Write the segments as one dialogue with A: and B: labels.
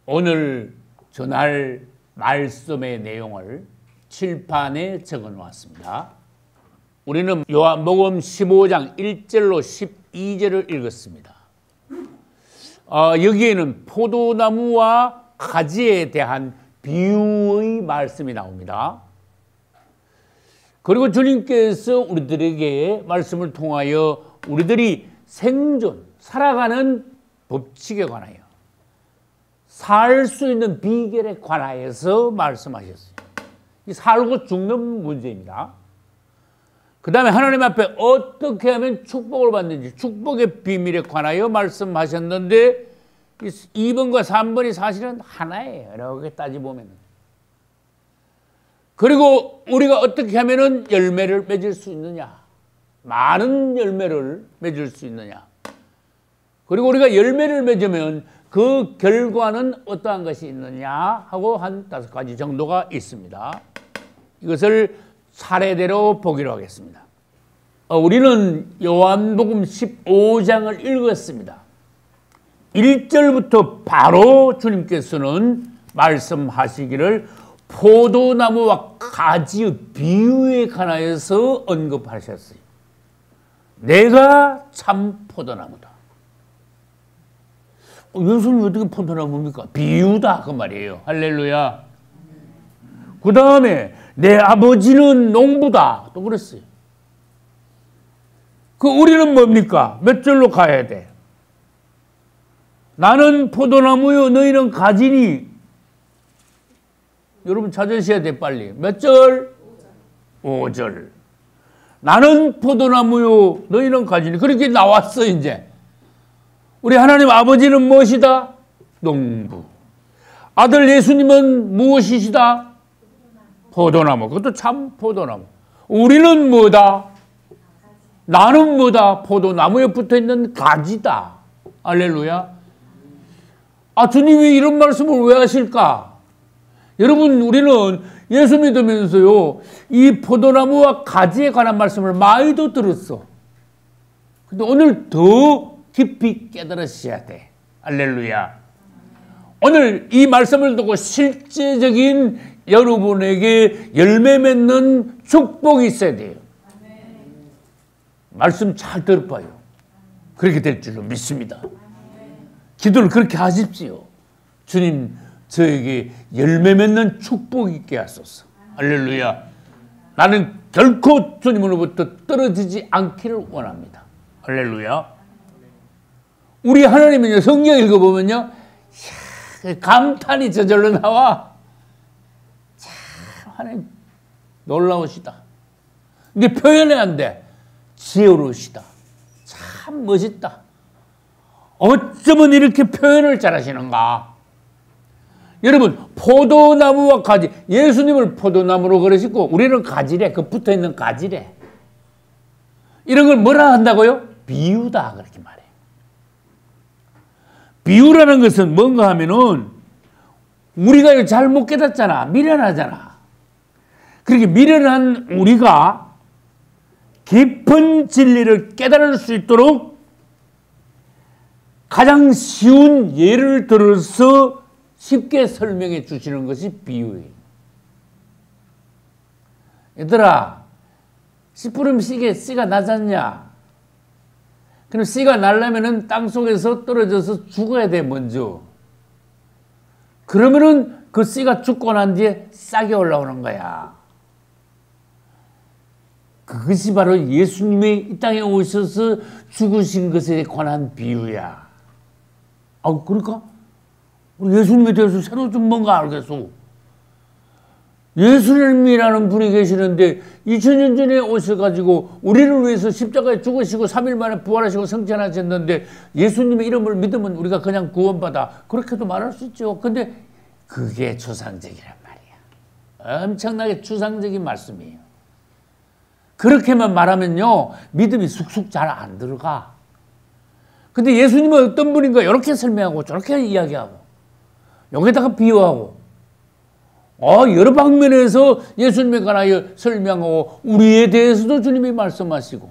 A: 오늘 전할 말씀의 내용을 칠판에 적어 놓았습니다. 우리는 요한복음 15장 1절로 12절을 읽었습니다. 여기에는 포도나무와 가지에 대한 비유의 말씀이 나옵니다. 그리고 주님께서 우리들에게 말씀을 통하여 우리들이 생존, 살아가는 법칙에 관하여, 살 수 있는 비결에 관하여서 말씀하셨어요. 이 살고 죽는 문제입니다. 그 다음에 하나님 앞에 어떻게 하면 축복을 받는지, 축복의 비밀에 관하여 말씀하셨는데 2번과 3번이 사실은 하나예요. 이렇게 따지보면. 그리고 우리가 어떻게 하면 열매를 맺을 수 있느냐, 많은 열매를 맺을 수 있느냐, 그리고 우리가 열매를 맺으면 그 결과는 어떠한 것이 있느냐 하고 한 5가지 정도가 있습니다. 이것을 차례대로 보기로 하겠습니다. 우리는 요한복음 15장을 읽었습니다. 1절부터 바로 주님께서는 말씀하시기를 포도나무와 가지의 비유에 관하여서 언급하셨어요. 내가 참 포도나무다. 예수님이 어떻게 포도나무입니까? 비유다 그 말이에요. 할렐루야. 그 다음에 내 아버지는 농부다 또 그랬어요. 우리는 뭡니까? 몇 절로 가야 돼? 나는 포도나무요 너희는 가지니. 여러분 찾으셔야 돼 빨리. 몇 절? 5절. 나는 포도나무요 너희는 가지니. 그렇게 나왔어 이제. 우리 하나님 아버지는 무엇이다? 농부. 아들 예수님은 무엇이시다? 포도나무. 그것도 참 포도나무. 우리는 뭐다? 나는 뭐다? 포도나무에 붙어있는 가지다. 할렐루야. 주님이 이런 말씀을 왜 하실까? 여러분 우리는 예수 믿으면서요 이 포도나무와 가지에 관한 말씀을 많이도 들었어. 근데 오늘 더 깊이 깨달으셔야 돼. 할렐루야. 오늘 이 말씀을 듣고 실제적인 여러분에게 열매 맺는 축복이 있어야 돼요. 말씀 잘 들어봐요. 그렇게 될 줄로 믿습니다. 기도를 그렇게 하십시오. 주님 저에게 열매 맺는 축복이 있게 하소서. 할렐루야. 나는 결코 주님으로부터 떨어지지 않기를 원합니다. 할렐루야. 우리 하나님은요 성경 읽어보면요 감탄이 저절로 나와. 참 하나님 놀라우시다. 근데 표현이 안 돼. 지혜로우시다. 참 멋있다. 어쩌면 이렇게 표현을 잘하시는가. 여러분 포도나무와 가지, 예수님을 포도나무로 그러시고 우리는 가지래. 그 붙어있는 가지래. 이런 걸 뭐라 한다고요? 비유다 그렇게 말해요. 비유라는 것은 뭔가 하면은 우리가 잘못 깨닫잖아. 미련하잖아. 그렇게 미련한 우리가 깊은 진리를 깨달을 수 있도록 가장 쉬운 예를 들어서 쉽게 설명해 주시는 것이 비유예요. 얘들아, 씨 뿌리면 씨가 나잖냐? 그럼 씨가 나려면은 땅 속에서 떨어져서 죽어야 돼, 먼저. 그러면은 그 씨가 죽고 난 뒤에 싹이 올라오는 거야. 그것이 바로 예수님이 이 땅에 오셔서 죽으신 것에 관한 비유야. 그러니까? 우리 예수님에 대해서 새로 좀 뭔가 알겠어. 예수님이라는 분이 계시는데 2000년 전에 오셔가지고 우리를 위해서 십자가에 죽으시고 3일 만에 부활하시고 성천하셨는데 예수님의 이름을 믿으면 우리가 그냥 구원받아. 그렇게도 말할 수 있죠. 근데 그게 추상적이란 말이야. 엄청나게 추상적인 말씀이에요. 그렇게만 말하면요 믿음이 쑥쑥 잘 안 들어가. 근데 예수님은 어떤 분인가 이렇게 설명하고 저렇게 이야기하고 여기다가 비유하고 여러 방면에서 예수님에 관하여 설명하고 우리에 대해서도 주님이 말씀하시고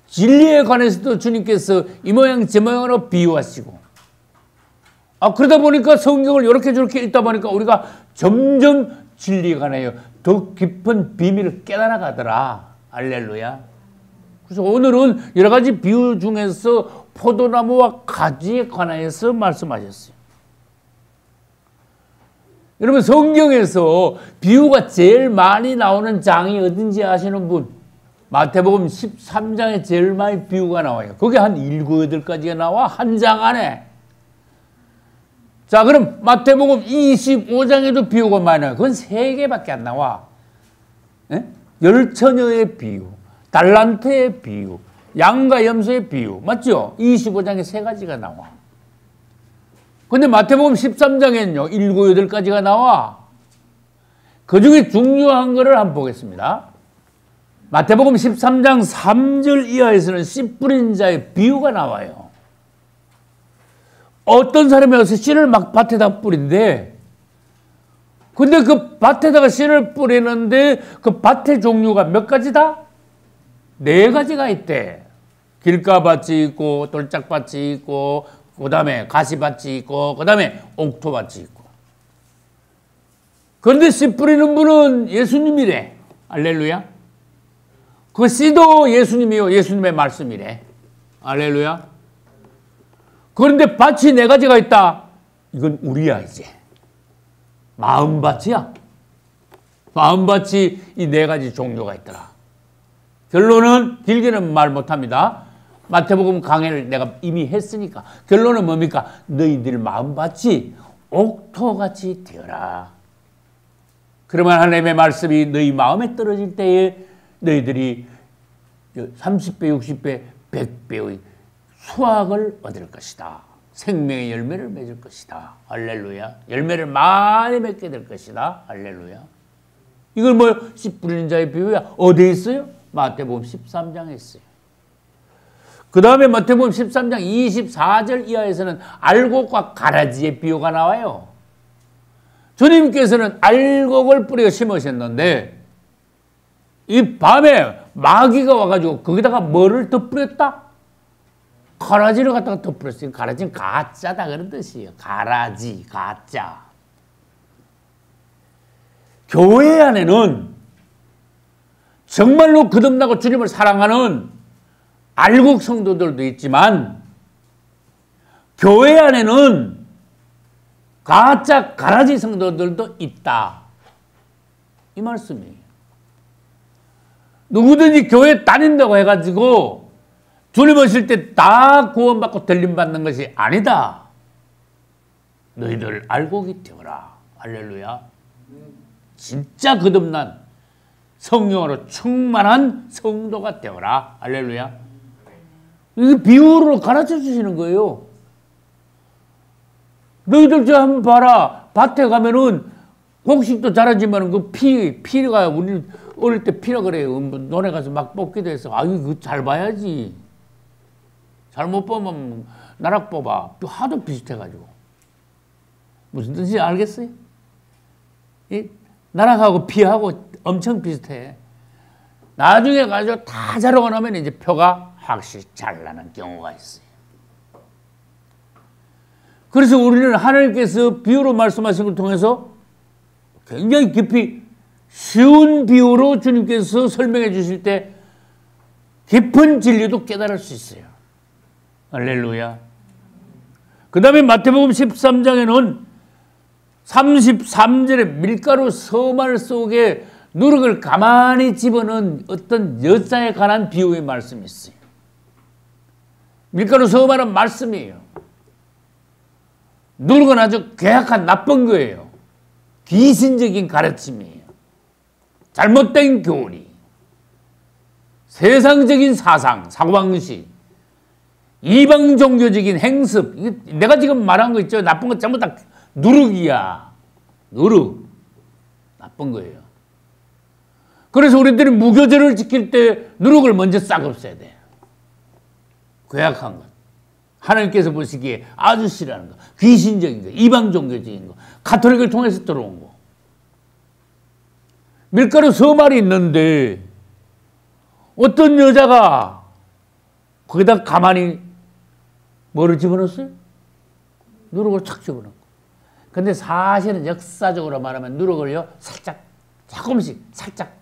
A: 진리에 관해서도 주님께서 이 모양 저 모양으로 비유하시고 그러다 보니까 성경을 이렇게 저렇게 읽다 보니까 우리가 점점 진리가 나요. 더 깊은 비밀을 깨달아 가더라. 할렐루야. 그래서 오늘은 여러 가지 비유 중에서 포도나무와 가지에 관하여서 말씀하셨어요. 여러분 성경에서 비유가 제일 많이 나오는 장이 어딘지 아시는 분? 마태복음 13장에 제일 많이 비유가 나와요. 거기 한 7, 8가지가 나와 한 장 안에. 자, 그럼 마태복음 25장에도 비유가 많이 나와요. 그건 3개밖에 안 나와. 열처녀의 비유, 달란트의 비유, 양과 염소의 비유. 맞죠? 25장에 3가지가 나와. 근데 마태복음 13장에는요, 7, 8가지가 나와. 그 중에 중요한 거를 한번 보겠습니다. 마태복음 13장 3절 이하에서는 씨 뿌린 자의 비유가 나와요. 어떤 사람이 와서 씨를 막 밭에다 뿌린대. 근데 그 밭에다가 씨를 뿌리는데 그 밭의 종류가 몇 가지다? 4가지가 있대. 길가밭이 있고 돌짝밭이 있고 그 다음에 가시밭이 있고 그 다음에 옥토밭이 있고. 그런데 씨 뿌리는 분은 예수님이래. 할렐루야. 그 씨도 예수님이요. 예수님의 말씀이래. 할렐루야. 그런데 밭이 4가지가 있다. 이건 우리야 이제. 마음밭이야. 마음밭이 이 4가지 종류가 있더라. 결론은 길게는 말 못합니다. 마태복음 강해를 내가 이미 했으니까 결론은 뭡니까? 너희들 마음밭이 옥토같이 되어라. 그러면 하나님의 말씀이 너희 마음에 떨어질 때에 너희들이 30배, 60배, 100배의 수확을 얻을 것이다. 생명의 열매를 맺을 것이다. 할렐루야. 열매를 많이 맺게 될 것이다. 할렐루야. 이걸 뭐 씨 뿌리는 자의 비유야. 어디에 있어요? 마태복음 13장에 있어요. 그 다음에 마태복음 13장 24절 이하에서는 알곡과 가라지의 비유가 나와요. 주님께서는 알곡을 뿌려 심으셨는데 이 밤에 마귀가 와가지고 거기다가 뭐를 더 뿌렸다? 가라지를 갖다가 더 뿌렸어요. 가라지는 가짜다 그런 뜻이에요. 가라지, 가짜. 교회 안에는 정말로 거듭나고 주님을 사랑하는 알곡 성도들도 있지만 교회 안에는 가짜 가라지 성도들도 있다. 이 말씀이에요. 누구든지 교회 다닌다고 해가지고 주님 오실 때 다 구원받고 들림받는 것이 아니다. 너희들 알곡이 되어라. 할렐루야. 진짜 거듭난 성령으로 충만한 성도가 되어라. 할렐루야. 이게 비유로 가르쳐 주시는 거예요. 너희들 저 한번 봐라. 밭에 가면은 곡식도 자라지만 그 피가 우리 어릴 때 피라 그래요. 논에 가서 막 뽑기도 해서. 이거 잘 봐야지. 잘못 보면 나락 뽑아. 하도 비슷해가지고. 무슨 뜻인지 알겠어요? 이 나락하고 피하고 엄청 비슷해. 나중에 가지고 다 자라고 나면 이제 표가 확실히 잘 나는 경우가 있어요. 그래서 우리는 하나님께서 비유로 말씀하신 걸 통해서 굉장히 깊이 쉬운 비유로 주님께서 설명해 주실 때 깊은 진리도 깨달을 수 있어요. 할렐루야. 그 다음에 마태복음 13장에는 33절에 밀가루 서말 속에 누룩을 가만히 집어넣은 어떤 여자에 관한 비유의 말씀이 있어요. 밀가루 서말은 말씀이에요. 누룩은 아주 괴악한 나쁜 거예요. 귀신적인 가르침이에요. 잘못된 교리, 세상적인 사상, 사고방식, 이방 종교적인 행습. 내가 지금 말한 거 있죠. 나쁜 거 전부 다 누룩이야. 누룩. 나쁜 거예요. 그래서 우리들이 무교절을 지킬 때 누룩을 먼저 싹 없애야 돼. 괴악한 것. 하나님께서 보시기에 아주 싫어하는 거. 귀신적인 거. 이방 종교적인 거. 가톨릭을 통해서 들어온 거. 밀가루 서말이 있는데 어떤 여자가 거기다 가만히 뭐를 집어넣었어요? 누룩을 착 집어넣고. 근데 사실은 역사적으로 말하면 누룩을요, 살짝, 조금씩, 살짝.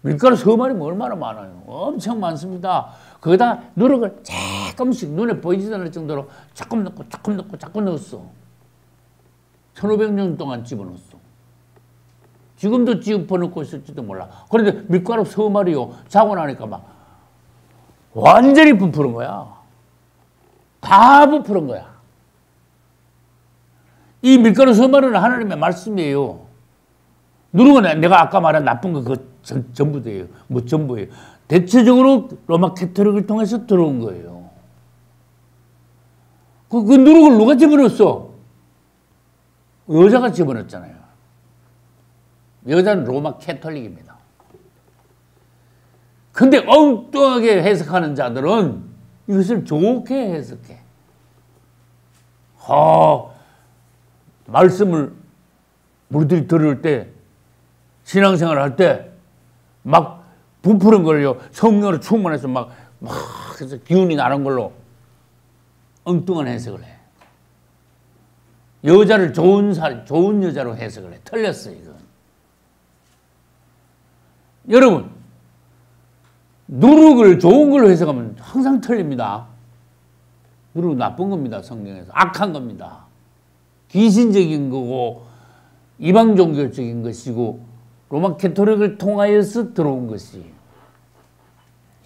A: 밀가루 서말이면 얼마나 많아요. 엄청 많습니다. 거기다 누룩을 조금씩 눈에 보이지도 않을 정도로 조금 넣고, 조금 넣고, 자꾸 넣었어. 1500년 동안 집어넣었어. 지금도 집어넣고 있을지도 몰라. 그런데 밀가루 서말이요, 자고 나니까 막 완전히 부풀은 거야. 다 부풀은 거야. 이 밀가루 서말은 하나님의 말씀이에요. 누룩은 내가 아까 말한 나쁜 거 그거 전부예요. 뭐 전부예요. 대체적으로 로마 캐토릭을 통해서 들어온 거예요. 그 누룩을 누가 집어넣었어? 여자가 집어넣었잖아요. 여자는 로마 캐톨릭입니다. 근데 엉뚱하게 해석하는 자들은 이것을 좋게 해석해. 말씀을 우리들이 들을 때, 신앙생활 할 때, 막 부푸른 걸요, 성령으로 충만해서 막 해서 기운이 나는 걸로 엉뚱한 해석을 해. 여자를 좋은 여자로 해석을 해. 틀렸어, 이건. 여러분, 누룩을 좋은 걸로 해석하면 항상 틀립니다. 누룩은 나쁜 겁니다, 성경에서. 악한 겁니다. 귀신적인 거고, 이방 종교적인 것이고, 로마 캐토릭을 통하여서 들어온 것이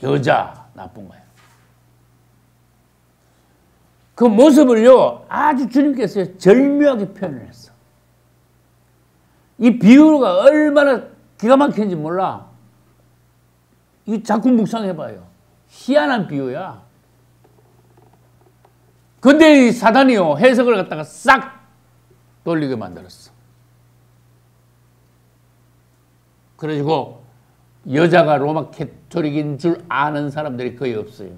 A: 여자 나쁜 거예요. 그 모습을요, 아주 주님께서 절묘하게 표현을 했어. 이 비유가 얼마나 기가 막힌지 몰라. 이 자꾸 묵상해봐요. 희한한 비유야. 근데 이 사단이요, 해석을 갖다가 싹 돌리게 만들었어. 그래가지고 여자가 로마 캐토릭인 줄 아는 사람들이 거의 없어요.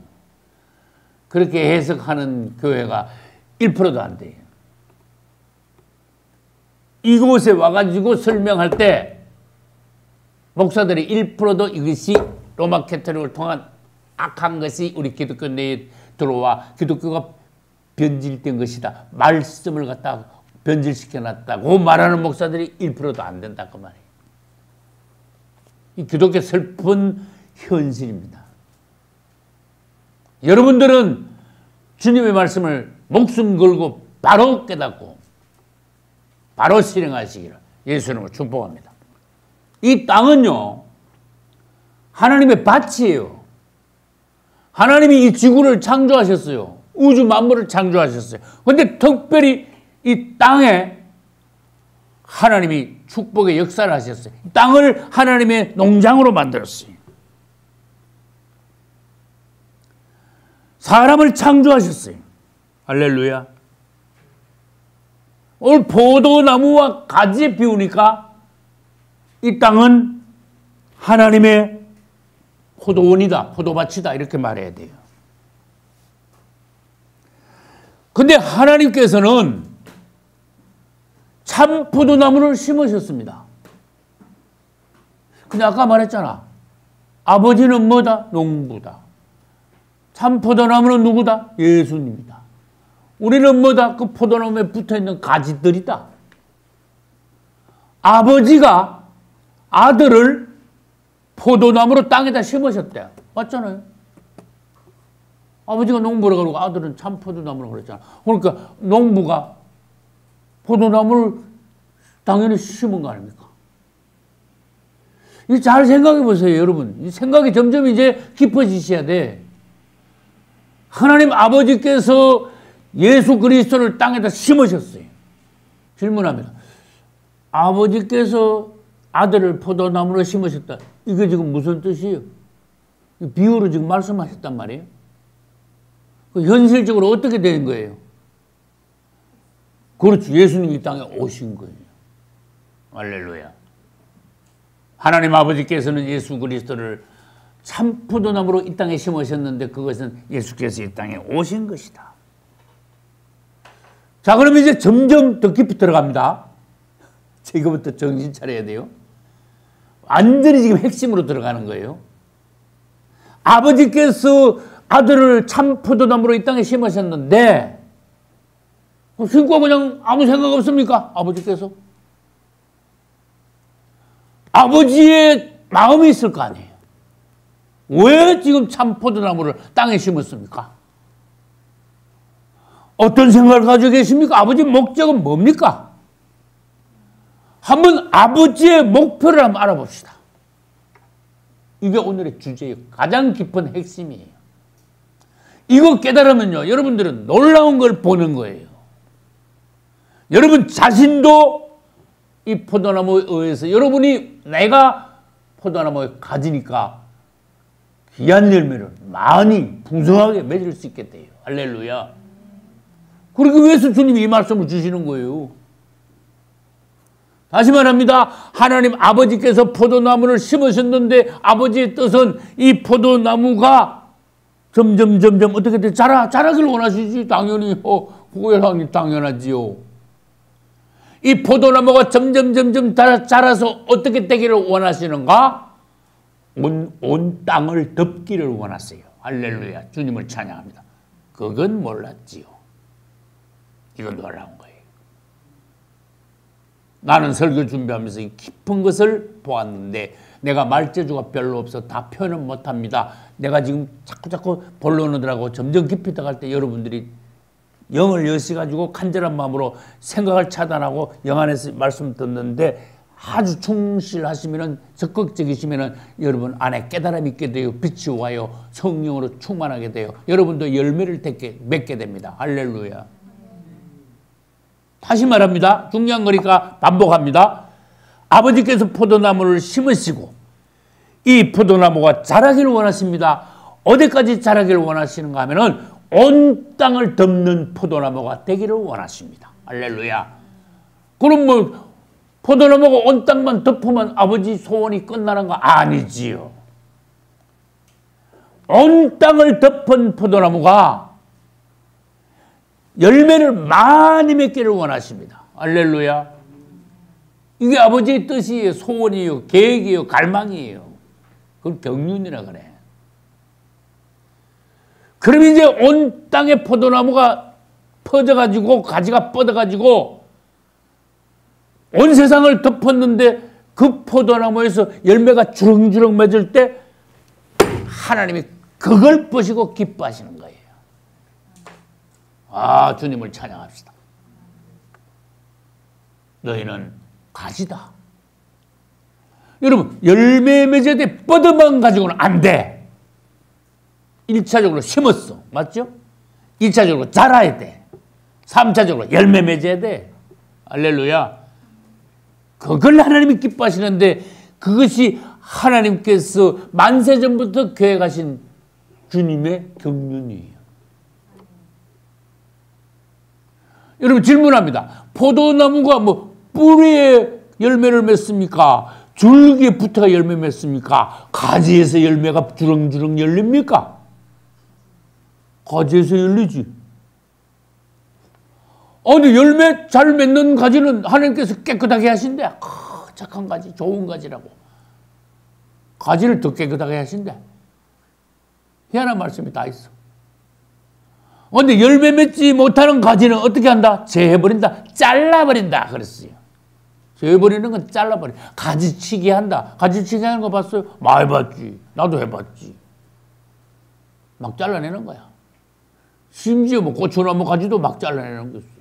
A: 그렇게 해석하는 교회가 1%도 안 돼요. 이곳에 와가지고 설명할 때 목사들이 1%도 이것이 로마 캐토릭을 통한 악한 것이 우리 기독교 내에 들어와 기독교가 변질된 것이다. 말씀을 갖다 변질시켜놨다고 말하는 목사들이 1%도 안 된다 그 말이에요. 이 기독교 슬픈 현실입니다. 여러분들은 주님의 말씀을 목숨 걸고 바로 깨닫고 바로 실행하시기를 예수님을 축복합니다. 이 땅은요, 하나님의 밭이에요. 하나님이 이 지구를 창조하셨어요. 우주 만물을 창조하셨어요. 그런데 특별히 이 땅에 하나님이 축복의 역사를 하셨어요. 땅을 하나님의 농장으로 만들었어요. 사람을 창조하셨어요. 할렐루야. 오늘 포도나무와 가지에 비우니까 이 땅은 하나님의 포도원이다, 포도밭이다 이렇게 말해야 돼요. 근데 하나님께서는 참 포도나무를 심으셨습니다. 근데 아까 말했잖아. 아버지는 뭐다? 농부다. 참 포도나무는 누구다? 예수님이다. 우리는 뭐다? 그 포도나무에 붙어있는 가지들이다. 아버지가 아들을 포도나무로 땅에다 심으셨대요. 맞잖아요. 아버지가 농부라 그러고 아들은 참 포도나무라 그랬잖아. 그러니까 농부가 포도나무를 당연히 심은 거 아닙니까? 이 잘 생각해 보세요, 여러분. 이 생각이 점점 이제 깊어지셔야 돼. 하나님 아버지께서 예수 그리스도를 땅에다 심으셨어요. 질문합니다. 아버지께서 아들을 포도나무로 심으셨다. 이게 지금 무슨 뜻이에요? 비유로 지금 말씀하셨단 말이에요. 현실적으로 어떻게 된 거예요? 그렇지. 예수님이 이 땅에 오신 거예요. 할렐루야. 하나님 아버지께서는 예수 그리스도를 참 포도나무로 이 땅에 심으셨는데 그것은 예수께서 이 땅에 오신 것이다. 자, 그럼 이제 점점 더 깊이 들어갑니다. 이거부터 정신 차려야 돼요. 완전히 지금 핵심으로 들어가는 거예요. 아버지께서 아들을 참 포도나무로 이 땅에 심으셨는데 신고 그냥 아무 생각 없습니까? 아버지께서. 아버지의 마음이 있을 거 아니에요. 왜 지금 참 포도나무를 땅에 심었습니까? 어떤 생각을 가지고 계십니까? 아버지 목적은 뭡니까? 한번 아버지의 목표를 한번 알아봅시다. 이게 오늘의 주제의 가장 깊은 핵심이에요. 이거 깨달으면요, 여러분들은 놀라운 걸 보는 거예요. 여러분 자신도 이 포도나무에 의해서 여러분이 내가 포도나무에 가지니까 귀한 열매를 많이 풍성하게 맺을 수 있게 돼요. 할렐루야. 그러기 위해서 주님이 이 말씀을 주시는 거예요. 다시 말합니다. 하나님 아버지께서 포도나무를 심으셨는데 아버지의 뜻은 이 포도나무가 점점 어떻게 돼? 자라기를 원하시지. 당연히 후회하니 당연하지요. 이 포도나무가 점점 자라서 어떻게 되기를 원하시는가? 온 땅을 덮기를 원하세요. 할렐루야. 주님을 찬양합니다. 그건 몰랐지요. 이건 놀라운 거예요. 나는 설교 준비하면서 이 깊은 것을 보았는데 내가 말재주가 별로 없어 다 표현은 못합니다. 내가 지금 자꾸 본론으로 점점 깊이 들어갈 때 여러분들이 영을 여시가지고 간절한 마음으로 생각을 차단하고 영 안에서 말씀 듣는데 아주 충실하시면은 적극적이시면은 여러분 안에 깨달음이 있게 돼요. 빛이 와요. 성령으로 충만하게 돼요. 여러분도 열매를 맺게 됩니다. 할렐루야. 다시 말합니다. 중요한 거니까 반복합니다. 아버지께서 포도나무를 심으시고 이 포도나무가 자라기를 원하십니다. 어디까지 자라기를 원하시는가 하면은 온 땅을 덮는 포도나무가 되기를 원하십니다. 할렐루야. 그럼 뭐 포도나무가 온 땅만 덮으면 아버지 소원이 끝나는 거 아니지요. 온 땅을 덮은 포도나무가 열매를 많이 맺기를 원하십니다. 할렐루야. 이게 아버지의 뜻이에요. 소원이에요. 계획이에요. 갈망이에요. 그걸 경륜이라 그래. 그럼 이제 온 땅에 포도나무가 퍼져가지고 가지가 뻗어가지고 온 세상을 덮었는데 그 포도나무에서 열매가 주렁주렁 맺을 때 하나님이 그걸 보시고 기뻐하시는 거예요. 아, 주님을 찬양합시다. 너희는 가지다. 여러분, 열매 맺어야 돼. 뻗어만 가지고는 안 돼. 1차적으로 심었어. 맞죠? 2차적으로 자라야 돼. 3차적으로 열매 맺어야 돼. 할렐루야. 그걸 하나님이 기뻐하시는데 그것이 하나님께서 만세전부터 계획하신 주님의 경륜이에요. 여러분 질문합니다. 포도나무가 뭐 뿌리에 열매를 맺습니까? 줄기에 붙어가 열매 맺습니까? 가지에서 열매가 주렁주렁 열립니까? 가지에서 열리지. 아니 열매 잘 맺는 가지는 하나님께서 깨끗하게 하신대. 착한 가지, 좋은 가지라고. 가지를 더 깨끗하게 하신대. 희한한 말씀이 다 있어. 그런데 열매 맺지 못하는 가지는 어떻게 한다? 제해버린다. 잘라버린다. 그랬어요. 제해버리는 건 잘라버려. 가지치기 한다. 가지치기 하는 거 봤어요? 많이 봤지. 나도 해봤지. 막 잘라내는 거야. 심지어 뭐 고추나무 가지도 막 잘라내는 거였어요.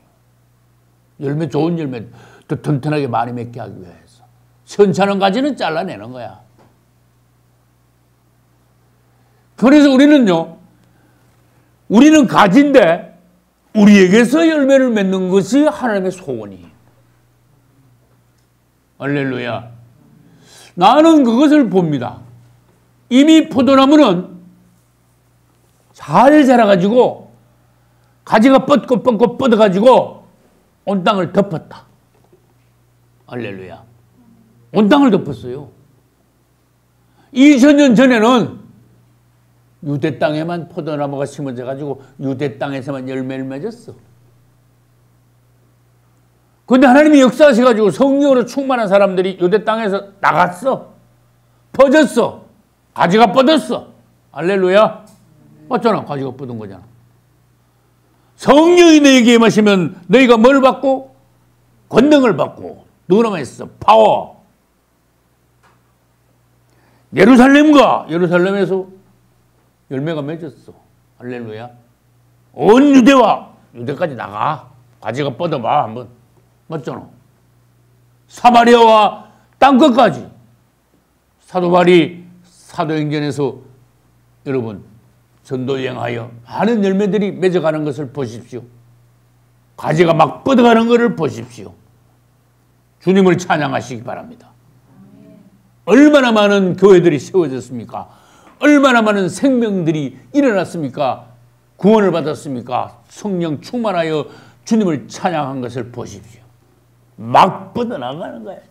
A: 열매, 좋은 열매 더 튼튼하게 많이 맺게 하기 위해서. 시원찮은 가지는 잘라내는 거야. 그래서 우리는 가지인데 우리에게서 열매를 맺는 것이 하나님의 소원이에요. 할렐루야. 나는 그것을 봅니다. 이미 포도나무는 잘 자라가지고 가지가 뻗고 뻗어가지고 온 땅을 덮었다. 할렐루야. 온 땅을 덮었어요. 2000년 전에는 유대 땅에만 포도나무가 심어져 가지고 유대 땅에서만 열매를 맺었어. 그런데 하나님이 역사하셔가지고 성령으로 충만한 사람들이 유대 땅에서 나갔어. 퍼졌어. 가지가 뻗었어. 할렐루야. 맞잖아. 가지가 뻗은 거잖아. 성령이 너희에게 임하시면 너희가 뭘 받고? 권능을 받고. 누구 남아있어? 파워. 예루살렘과 예루살렘에서 열매가 맺었어. 할렐루야. 온 유대와 유대까지 나가. 가지가 뻗어봐 한번. 맞잖아. 사마리아와 땅끝까지. 사도 바울이 사도행전에서 여러분 전도 여행하여 많은 열매들이 맺어가는 것을 보십시오. 가지가 막 뻗어가는 것을 보십시오. 주님을 찬양하시기 바랍니다. 얼마나 많은 교회들이 세워졌습니까? 얼마나 많은 생명들이 일어났습니까? 구원을 받았습니까? 성령 충만하여 주님을 찬양한 것을 보십시오. 막 뻗어나가는 거예요.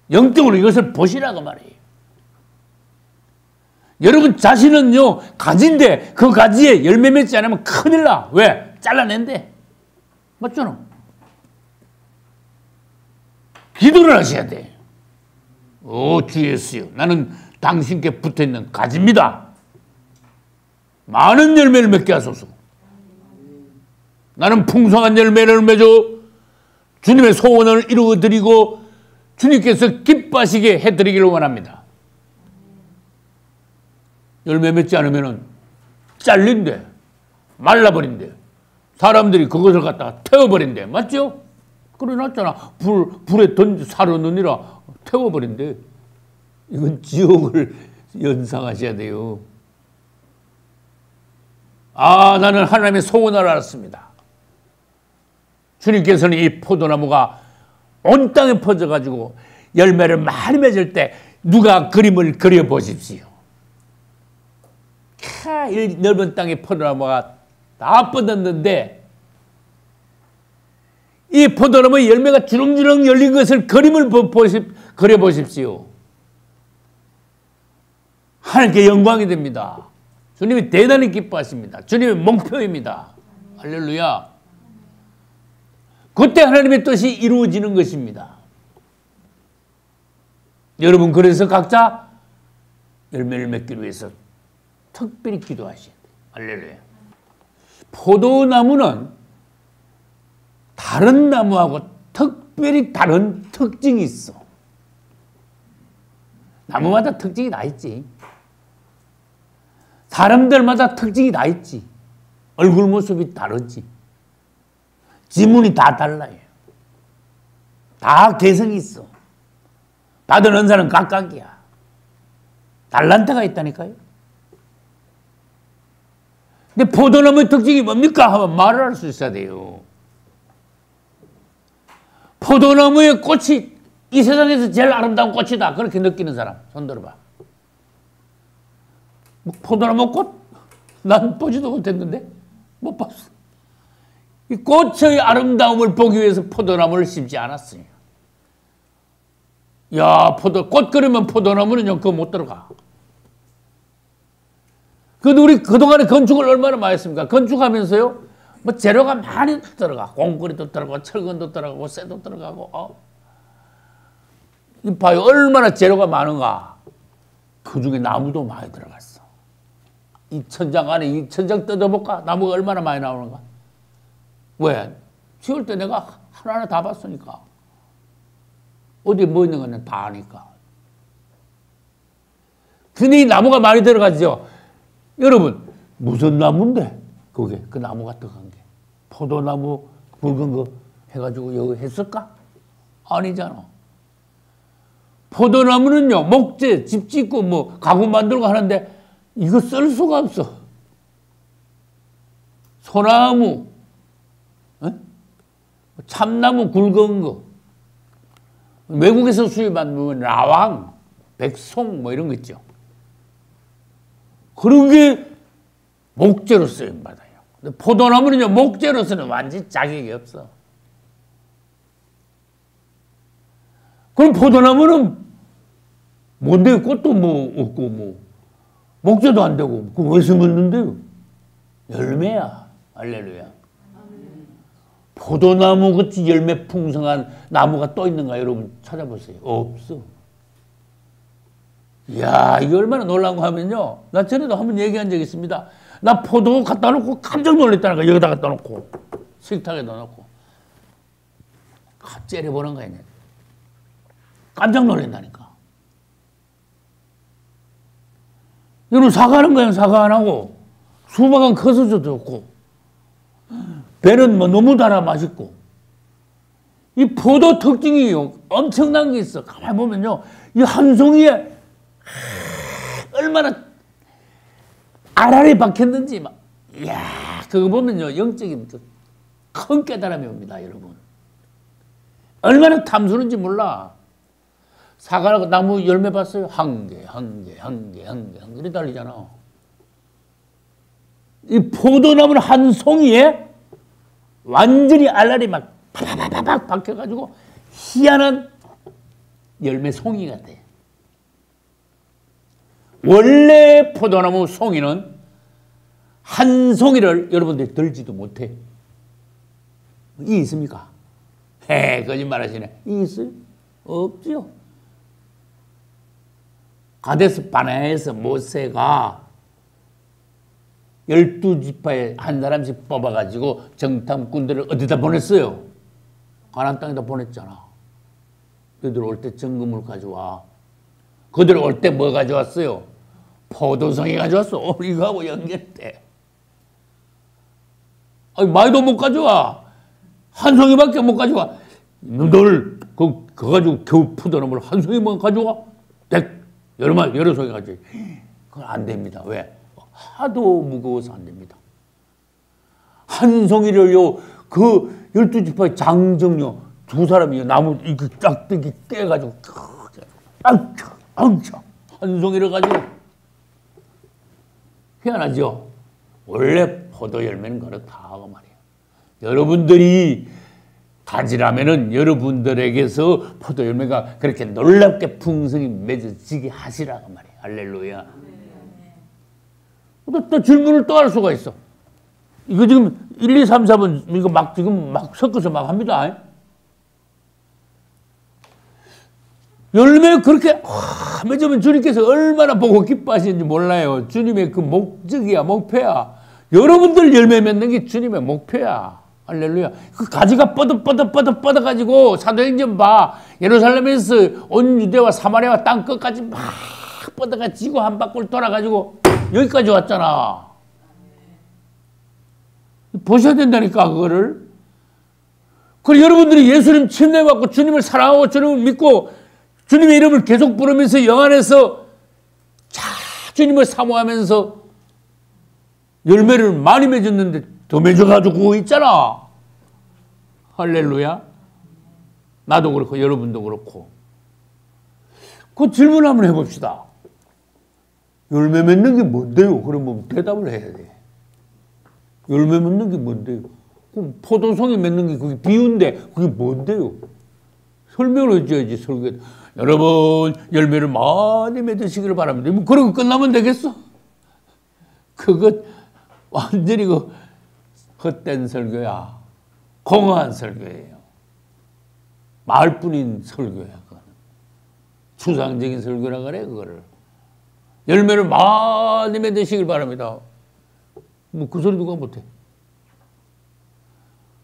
A: 영적으로 이것을 보시라고 말이에요. 여러분 자신은요 가지인데 그 가지에 열매 맺지 않으면 큰일 나. 왜? 잘라낸대. 맞잖아. 기도를 하셔야 돼. 오 주 예수여, 나는 당신께 붙어있는 가지입니다. 많은 열매를 맺게 하소서. 나는 풍성한 열매를 맺어 주님의 소원을 이루어드리고 주님께서 기뻐하시게 해드리기를 원합니다. 열매 맺지 않으면 잘린대. 말라버린대. 사람들이 그것을 갖다가 태워버린대. 맞죠? 그래 놨잖아. 불에 던져 사르느니라 태워버린대. 이건 지옥을 연상하셔야 돼요. 아, 나는 하나님의 소원을 알았습니다. 주님께서는 이 포도나무가 온 땅에 퍼져가지고 열매를 많이 맺을 때 누가 그림을 그려보십시오. 이 넓은 땅에 포도나무가 다 뻗었는데 이 포도나무의 열매가 주렁주렁 열린 것을 그림을 그려보십시오. 하나님께 영광이 됩니다. 주님이 대단히 기뻐하십니다. 주님의 목표입니다. 할렐루야. 그때 하나님의 뜻이 이루어지는 것입니다. 여러분 그래서 각자 열매를 맺기 위해서 특별히 기도하셔야 돼요. 할렐루야. 포도나무는 다른 나무하고 특별히 다른 특징이 있어. 나무마다 특징이 다 있지. 사람들마다 특징이 다 있지. 얼굴 모습이 다르지. 지문이 다 달라요. 다 개성이 있어. 받은 은사는 각각이야. 달란트가 있다니까요. 근데 포도나무의 특징이 뭡니까? 하면 말을 할 수 있어야 돼요. 포도나무의 꽃이 이 세상에서 제일 아름다운 꽃이다. 그렇게 느끼는 사람 손 들어봐. 포도나무 꽃? 난 보지도 못했는데 못 봤어. 이 꽃의 아름다움을 보기 위해서 포도나무를 심지 않았어요. 야, 꽃 그리면 포도나무는요, 그거 못 들어가. 그래도 우리 그동안에 건축을 얼마나 많이 했습니까? 건축하면서요, 뭐 재료가 많이 들어가. 콘크리트도 들어가고, 철근도 들어가고, 쇠도 들어가고, 이 봐요. 얼마나 재료가 많은가. 그 중에 나무도 많이 들어갔어. 이 천장 안에, 이 천장 뜯어볼까? 나무가 얼마나 많이 나오는가? 왜? 지을 때 내가 하나하나 다 봤으니까. 어디에 뭐 있는 거는 다 아니까. 근데 이 나무가 많이 들어가죠. 여러분, 무슨 나무인데? 그게, 그 나무가 들어간 게. 포도나무 굵은 거 해가지고 여기 했을까? 아니잖아. 포도나무는요, 목재, 집 짓고 뭐 가구 만들고 하는데 이거 쓸 수가 없어. 소나무, 참나무 굵은 거. 외국에서 수입한 뭐 라왕, 백송 뭐 이런 거 있죠. 그런 게 목재로 쓰임받아요. 근데 포도나무는요, 목재로서는 완전히 자격이 없어. 그럼 포도나무는 뭔데? 꽃도 뭐 없고, 뭐, 목재도 안 되고, 그거 왜 심었는데요? 열매야. 할렐루야. 포도나무 같이 열매 풍성한 나무가 또 있는가 여러분 찾아보세요. 없어. 이야, 이게 얼마나 놀라운 거 하면요. 나 전에도 한번 얘기한 적이 있습니다. 나 포도 갖다 놓고 깜짝 놀랐다니까. 여기다 갖다 놓고. 식탁에 넣어놓고. 째려보는 거야. 깜짝 놀란다니까. 여러분, 사과하는 거야, 사과 안 하고. 수박은 커서 좋고. 배는 뭐 너무 달아 맛있고. 이 포도 특징이 엄청난 게 있어. 가만히 보면요. 이 한 송이에 얼마나 알알이 박혔는지 막. 이야, 그거 보면요. 영적인 큰 깨달음이 옵니다, 여러분. 얼마나 탐스러운지 몰라. 사과하고 나무 열매 봤어요? 한 개, 이렇게 달리잖아. 이 포도나무는 한 송이에 완전히 알알이 막 파파파팍 박혀가지고 희한한 열매 송이가 돼. 원래 포도나무 송이는 한 송이를 여러분들이 들지도 못해. 이 있습니까? 거짓말 하시네. 이 있어요? 없죠. 가데스 바네아에서 모세가 12지파에 한 사람씩 뽑아가지고 정탐꾼들을 어디다 보냈어요? 가나안 땅에다 보냈잖아. 그들 올 때 정금을 가져와. 그들 올 때 뭐 가져왔어요? 포도송이 가져왔어. 이거하고 연결돼. 아니, 많이도 못 가져와. 한 송이밖에 못 가져와. 너를 그거 가지고 겨우 포도나무를 한 송이만 가져와? 여러 송이 가져와. 그건 안 됩니다. 왜? 하도 무거워서 안 됩니다. 한 송이를요, 그 12지파의 장정요, 두 사람이 나무, 이거 짝대기 떼가지고, 한 송이를 가지고, 희한하죠? 원래 포도 열매는 그렇다 하고 말이에요. 여러분들이 가지라면은 여러분들에게서 포도 열매가 그렇게 놀랍게 풍성히 맺어지게 하시라고 말이에요. 할렐루야. 또 질문을 또 할 수가 있어. 이거 지금 1, 2, 3, 4번 이거 막 지금 막 섞어서 막 합니다. 열매 그렇게 맺으면 주님께서 얼마나 보고 기뻐하시는지 몰라요. 주님의 그 목적이야, 목표야. 여러분들 열매 맺는 게 주님의 목표야. 할렐루야. 그 가지가 뻗어가지고 사도행전 봐. 예루살렘에서 온 유대와 사마리아와 땅 끝까지 막 뻗어가지고 한 바퀴 돌아가지고 여기까지 왔잖아. 보셔야 된다니까, 그거를. 그리고 여러분들이 예수님 침례받고 주님을 사랑하고 주님을 믿고 주님의 이름을 계속 부르면서 영 안에서 주님을 사모하면서 열매를 많이 맺었는데 더 맺어가지고 있잖아. 할렐루야. 나도 그렇고 여러분도 그렇고. 그 질문 한번 해봅시다. 열매 맺는 게 뭔데요? 그러면 대답을 해야 돼. 열매 맺는 게 뭔데요? 그럼 포도송이 맺는 게 그게 비유인데 그게 뭔데요? 설명을 해줘야지, 설교. 여러분, 열매를 많이 맺으시기를 바랍니다. 뭐 그러고 끝나면 되겠어? 그것 완전히 그 헛된 설교야. 공허한 설교예요. 말뿐인 설교야. 그거는. 추상적인 설교라 그래, 그거를. 열매를 많이 맺으시길 바랍니다. 뭐 그 소리 누가 못해.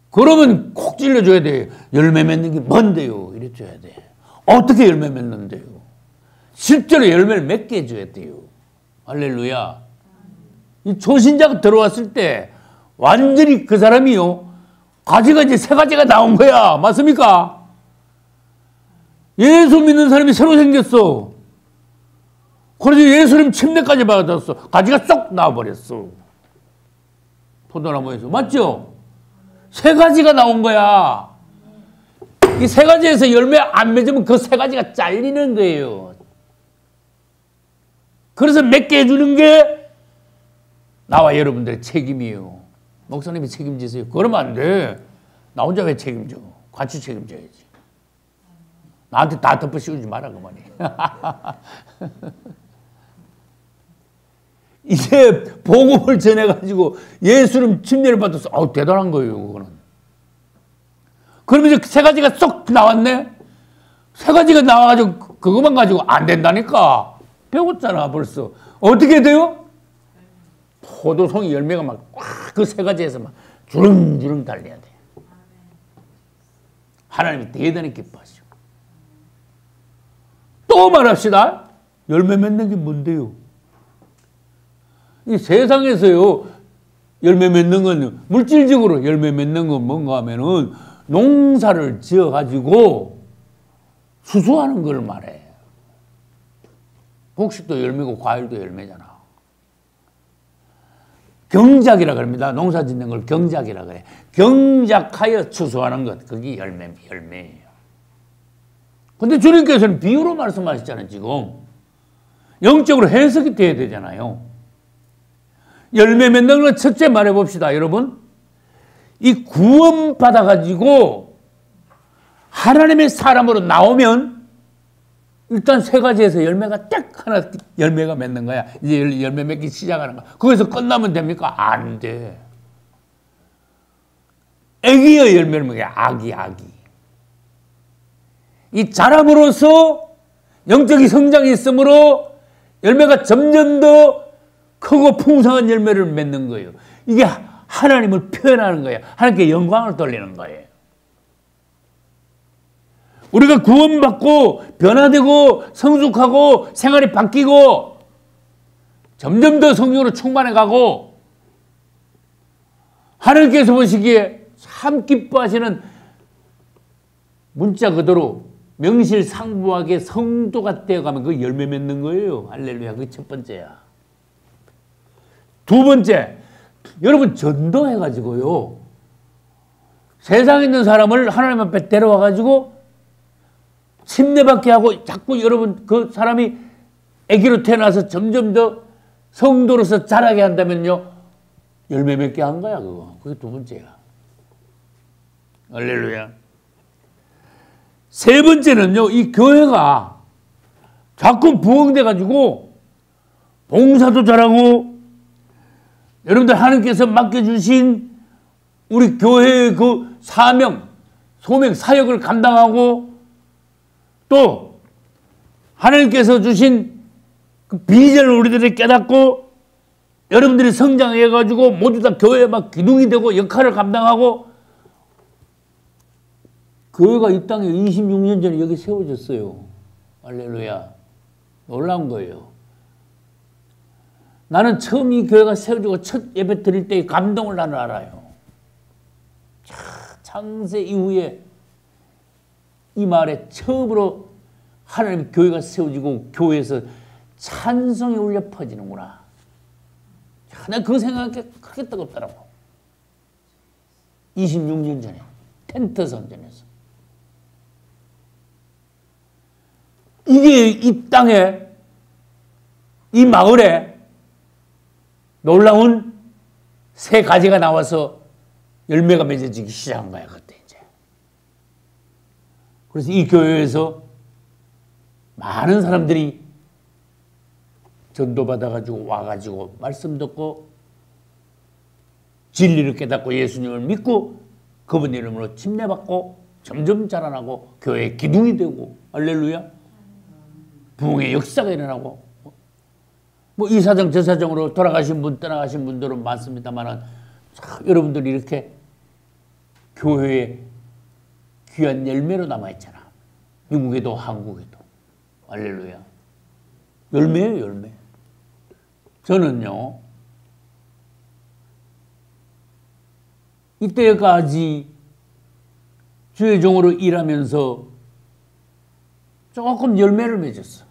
A: 그러면 콕 찔러줘야 돼. 열매 맺는 게 뭔데요? 이래줘야 돼. 어떻게 열매 맺는데요? 실제로 열매를 맺게 해줘야 돼요. 할렐루야. 이 초신자가 들어왔을 때 완전히 그 사람이요. 가지가 이제 세 가지가 나온 거야. 맞습니까? 예수 믿는 사람이 새로 생겼어. 그래서 예수님 침례까지 받았어. 가지가 쏙 나와버렸어. 포도나무에서. 맞죠? 세 가지가 나온 거야. 이 세 가지에서 열매 안 맺으면 그 세 가지가 잘리는 거예요. 그래서 맺게 해주는 게 나와 여러분들의 책임이에요. 목사님이 책임지세요. 그러면 안 돼. 나 혼자 왜 책임져? 같이 책임져야지. 나한테 다 덮어 씌우지 마라 그만이. 이제 복음을 전해가지고 예수님 침례를 받았어. 아우, 대단한 거예요, 그거는. 그러면 이제 세 가지가 쏙 나왔네? 세 가지가 나와가지고 그것만 가지고 안 된다니까. 배웠잖아, 벌써. 어떻게 돼요? 포도송이 열매가 막 그 세 가지에서 막 주렁주렁 달려야 돼. 하나님이 대단히 기뻐하시고. 또 말합시다. 열매 맺는 게 뭔데요? 이 세상에서요, 열매 맺는 건, 물질적으로 열매 맺는 건 뭔가 하면은 농사를 지어 가지고 수수하는 걸 말해. 곡식도 열매고 과일도 열매잖아. 경작이라 그럽니다. 농사 짓는 걸 경작이라 그래. 경작하여 추수하는 것, 그게 열매예요. 근데 주님께서는 비유로 말씀하셨잖아요, 지금. 영적으로 해석이 돼야 되잖아요. 열매 맺는 걸 첫째 말해봅시다, 여러분. 이 구원 받아가지고 하나님의 사람으로 나오면 일단 세 가지에서 열매가 딱 하나 열매가 맺는 거야. 이제 열매 맺기 시작하는 거야. 거기서 끝나면 됩니까? 안 돼. 애기의 열매를 먹어야 아기. 이 자람으로서 영적인 성장이 있으므로 열매가 점점 더 크고 풍성한 열매를 맺는 거예요. 이게 하나님을 표현하는 거예요. 하나님께 영광을 돌리는 거예요. 우리가 구원받고 변화되고 성숙하고 생활이 바뀌고 점점 더 성령으로 충만해가고 하나님께서 보시기에 참 기뻐하시는 문자 그대로 명실상부하게 성도가 되어가면 그 열매 맺는 거예요. 할렐루야. 그게 첫 번째야. 두 번째, 여러분 전도해가지고요. 세상에 있는 사람을 하나님 앞에 데려와가지고 침례받게 하고 자꾸 여러분 그 사람이 아기로 태어나서 점점 더 성도로서 자라게 한다면요. 열매 맺게 한 거야 그거. 그게 두 번째야. 할렐루야. 세 번째는요. 이 교회가 자꾸 부흥돼가지고 봉사도 잘하고 여러분들 하나님께서 맡겨주신 우리 교회의 그 사명, 소명, 사역을 감당하고 또 하나님께서 주신 그 비전을 우리들이 깨닫고 여러분들이 성장해가지고 모두 다 교회에 막 기둥이 되고 역할을 감당하고 교회가 이 땅에 26년 전에 여기 세워졌어요. 할렐루야. 놀라운 거예요. 나는 처음 이 교회가 세워지고 첫 예배 드릴 때의 감동을 나는 알아요. 창세 이후에 이 말에 처음으로 하나님 교회가 세워지고 교회에서 찬송이 울려 퍼지는구나. 내가 그 생각이 크게 뜨겁더라고. 26년 전에 텐트 선전에서. 이게 이 땅에 이 마을에 놀라운 새 가지가 나와서 열매가 맺어지기 시작한 거야 그때 이제. 그래서 이 교회에서 많은 사람들이 전도받아가지고 와가지고 말씀 듣고 진리를 깨닫고 예수님을 믿고 그분 이름으로 침례받고 점점 자라나고 교회의 기둥이 되고 할렐루야. 부흥의 역사가 일어나고 뭐 이 사정 저 사정으로 돌아가신 분 떠나가신 분들은 많습니다만 여러분들이 이렇게 교회에 귀한 열매로 남아있잖아. 미국에도 한국에도. 할렐루야. 열매예요 열매. 저는요 이때까지 주의 종으로 일하면서 조금 열매를 맺었어.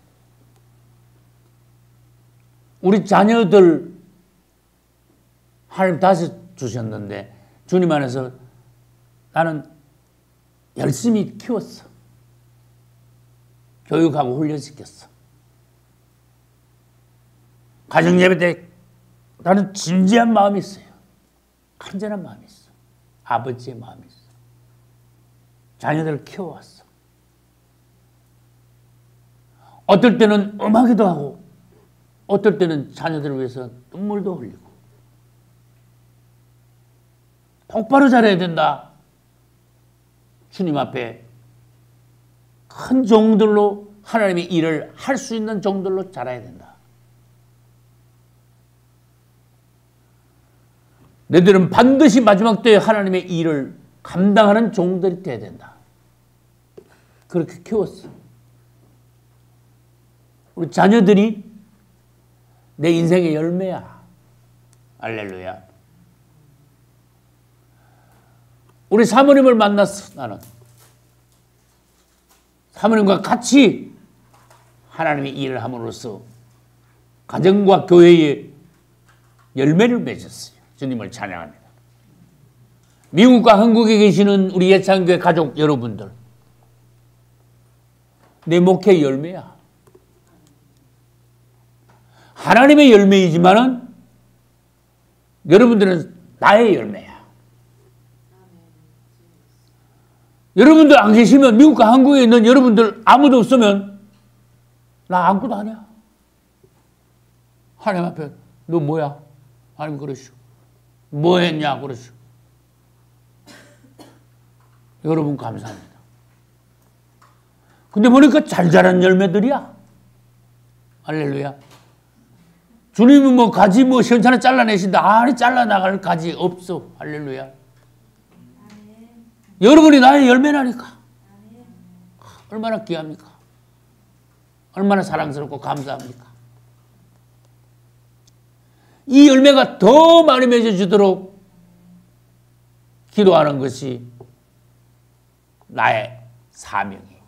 A: 우리 자녀들 하나님 다시 주셨는데 주님 안에서 나는 열심히 키웠어. 교육하고 훈련시켰어. 가정예배 때 나는 진지한 마음이 있어요. 간절한 마음이 있어. 아버지의 마음이 있어. 자녀들을 키워왔어. 어떨 때는 음하기도 하고 어떨 때는 자녀들을 위해서 눈물도 흘리고 똑바로 잘해야 된다. 주님 앞에 큰 종들로 하나님의 일을 할 수 있는 종들로 자라야 된다. 너희들은 반드시 마지막 때에 하나님의 일을 감당하는 종들이 돼야 된다. 그렇게 키웠어. 우리 자녀들이 내 인생의 열매야. 할렐루야. 우리 사모님을 만났어, 나는. 사모님과 같이 하나님의 일을 함으로써 가정과 교회에 열매를 맺었어요. 주님을 찬양합니다. 미국과 한국에 계시는 우리 예찬교회 가족 여러분들, 내 목회의 열매야. 하나님의 열매이지만은 여러분들은 나의 열매야. 여러분들 안 계시면, 미국과 한국에 있는 여러분들 아무도 없으면 나 아무것도 아니야. 하나님 앞에 너 뭐야? 하나님 그러시오. 뭐 했냐? 그러시오. 여러분 감사합니다. 근데 보니까 잘 자란 열매들이야. 할렐루야. 주님은 뭐 가지 뭐 시원찮게 잘라내신다. 아니 잘라나갈 가지 없어. 할렐루야. 여러분이 나의 열매라니까. 얼마나 귀합니까? 얼마나 사랑스럽고 감사합니까? 이 열매가 더 많이 맺어주도록 기도하는 것이 나의 사명이에요.